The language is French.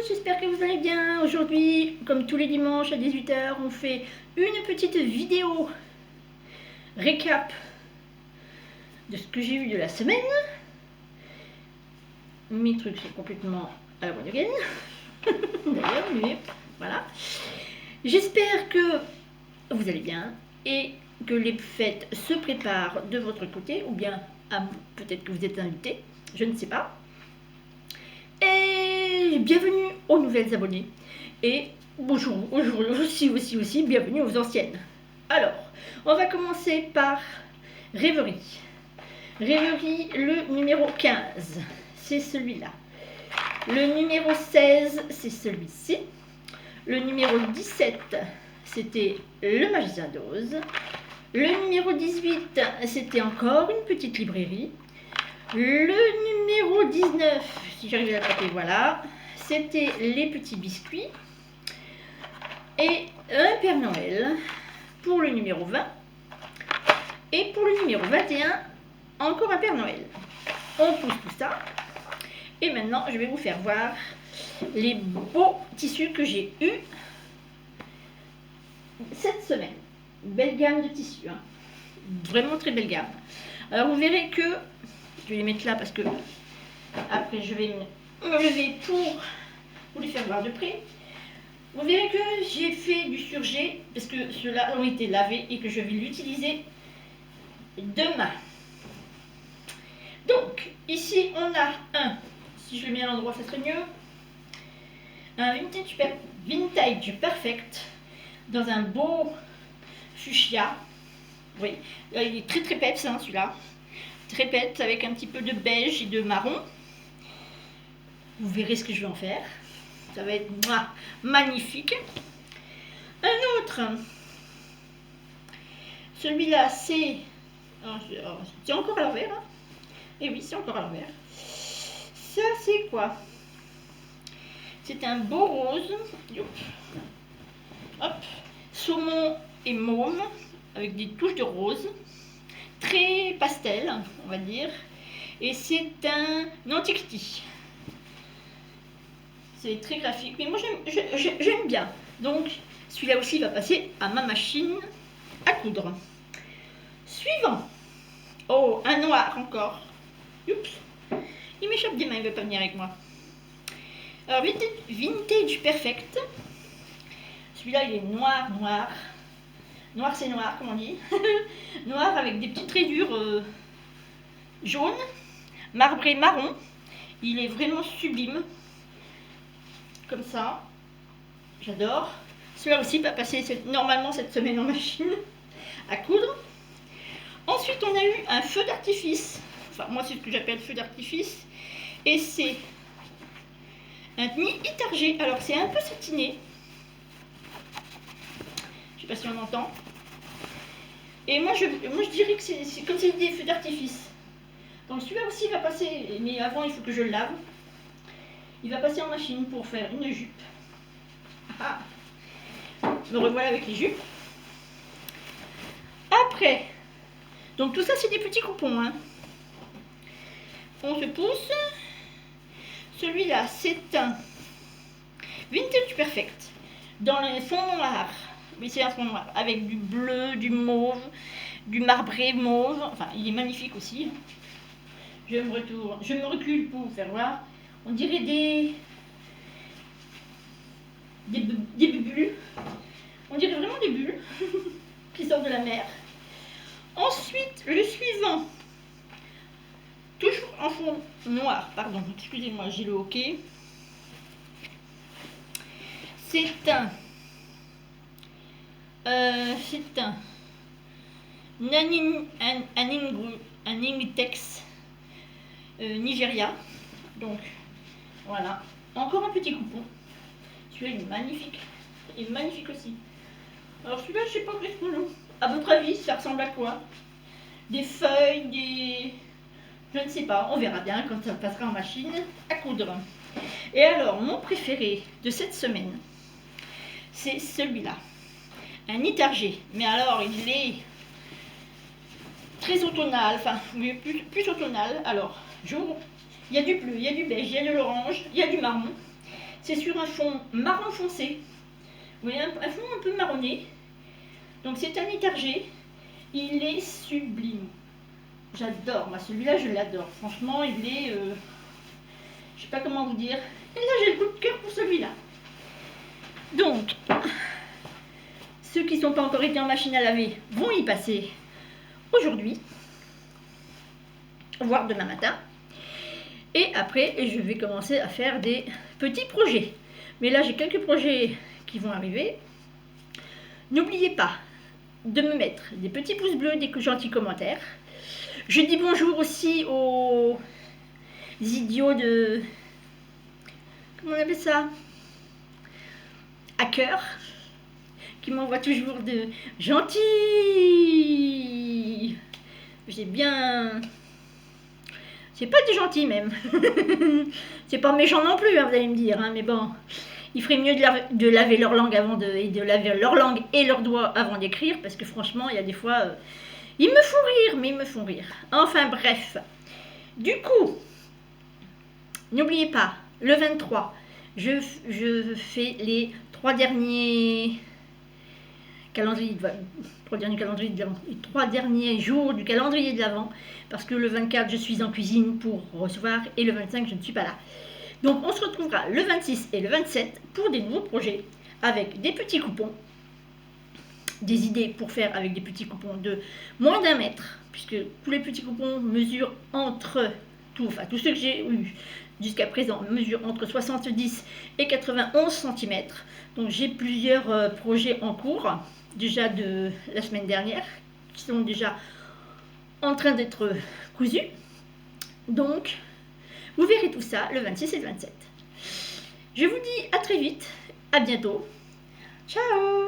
j'espère que vous allez bien. Aujourd'hui, comme tous les dimanches à 18 h, on fait une petite vidéo récap de ce que j'ai eu de la semaine. Mes trucs sont complètement à la bonne graine. D'ailleurs, mais voilà. J'espère que vous allez bien et que les fêtes se préparent de votre côté, ou bien peut-être que vous êtes invité, je ne sais pas. Et bienvenue aux nouvelles abonnées. Et bonjour, aussi, bienvenue aux anciennes. Alors, on va commencer par Rêverie. Rêverie, le numéro 15, c'est celui-là. Le numéro 16, c'est celui-ci. Le numéro 17, c'était le Magicien d'Oz. Le numéro 18, c'était encore une petite librairie. Le numéro 19, si j'arrive à l'attraper, voilà, c'était les petits biscuits. Et un Père Noël pour le numéro 20. Et pour le numéro 21, encore un Père Noël. On pousse tout ça. Et maintenant, je vais vous faire voir les beaux tissus que j'ai eus cette semaine. Belle gamme de tissus, hein. Vraiment très belle gamme. Alors vous verrez que, je vais les mettre là parce que après je vais me lever pour vous les faire voir de près. Vous verrez que j'ai fait du surjet parce que ceux-là ont été lavés et que je vais l'utiliser demain. Donc ici on a un, si je le mets à l'endroit ça serait mieux, un vintage perfect dans un beau fuchsia. Oui, il est très très peps, hein, celui-là. Très peps avec un petit peu de beige et de marron. Vous verrez ce que je vais en faire. Ça va être magnifique. Un autre. Celui-là, c'est encore à l'envers. Hein. Et oui, c'est encore à l'envers. Ça, c'est quoi? C'est un beau rose. Hop. Saumon et mauve avec des touches de rose. Très pastel, on va dire. Et c'est un antiquity. C'est très graphique, mais moi j'aime bien. Donc celui-là aussi va passer à ma machine à coudre. Suivant. Oh, un noir encore. Oups. Il m'échappe des mains, il ne veut pas venir avec moi. Alors vintage perfect. Celui-là il est noir. Noir c'est noir, comme on dit. Noir avec des petites rayures jaunes. Marbré marron. Il est vraiment sublime. Comme ça. J'adore. Celui-là aussi va passer normalement cette semaine en machine à coudre. Ensuite, on a eu un feu d'artifice. Enfin, moi, c'est ce que j'appelle feu d'artifice. Et c'est un nid itargé. Alors, c'est un peu satiné. Je sais pas si on entend. Et moi, je dirais que c'est comme c'est des feux d'artifice. Donc, celui-là aussi va passer. Mais avant, il faut que je le lave. Il va passer en machine pour faire une jupe. Ah, me revoilà avec les jupes. Après, donc tout ça c'est des petits coupons. Hein. On se pousse. Celui-là c'est un vintage perfect dans le fond noir. Oui, c'est un fond noir avec du bleu, du mauve, du marbré mauve. Enfin, il est magnifique aussi. Je me recule pour vous faire voir. On dirait des bulles. On dirait vraiment des bulles qui sortent de la mer. Ensuite, le suivant, toujours en fond noir, pardon, excusez-moi, j'ai le hockey. C'est un Aningtex Nigeria. Donc, voilà. Encore un petit coupon. Celui-là, il est magnifique. Il est magnifique aussi. Alors, celui-là, je sais pas qu'est-ce que c'est. À votre avis, ça ressemble à quoi? Des feuilles, des... Je ne sais pas, on verra bien quand ça passera en machine à coudre. Et alors, mon préféré de cette semaine, c'est celui-là. Un itargé. Mais alors, il est très automnal, enfin, plus automnal. Alors, il y a du bleu, il y a du beige, il y a de l'orange, il y a du marron. C'est sur un fond marron foncé. Vous voyez, un fond un peu marronné. Donc c'est un étargé. Il est sublime. J'adore, moi celui-là je l'adore. Franchement, il est... je sais pas comment vous dire. Et là j'ai le coup de cœur pour celui-là. Donc, ceux qui ne sont pas encore été en machine à laver vont y passer aujourd'hui, voire demain matin. Et après, je vais commencer à faire des petits projets. Mais là, j'ai quelques projets qui vont arriver. N'oubliez pas de me mettre des petits pouces bleus, des gentils commentaires. Je dis bonjour aussi aux idiots de... Comment on appelle ça? Hackers, qui m'envoient toujours de gentils. J'ai bien... C'est pas des gentils même. C'est pas méchant non plus, hein, vous allez me dire. Hein, mais bon, il ferait mieux de laver leur langue avant et de laver leur langue et leurs doigts avant d'écrire, parce que franchement, il y a des fois, ils me font rire, mais ils me font rire. Enfin bref. Du coup, n'oubliez pas, le 23, je fais les 3 derniers calendriers de les 3 derniers jours du calendrier de l'Avent, parce que le 24 je suis en cuisine pour recevoir et le 25 je ne suis pas là. Donc on se retrouvera le 26 et le 27 pour des nouveaux projets avec des petits coupons, des idées pour faire avec des petits coupons de moins d'1 mètre, puisque tous les petits coupons mesurent entre tous ceux que j'ai eu jusqu'à présent mesurent entre 70 et 91 cm. Donc j'ai plusieurs projets en cours, déjà de la semaine dernière, qui sont déjà en train d'être cousus. Donc, vous verrez tout ça le 26 et le 27. Je vous dis à très vite, à bientôt. Ciao!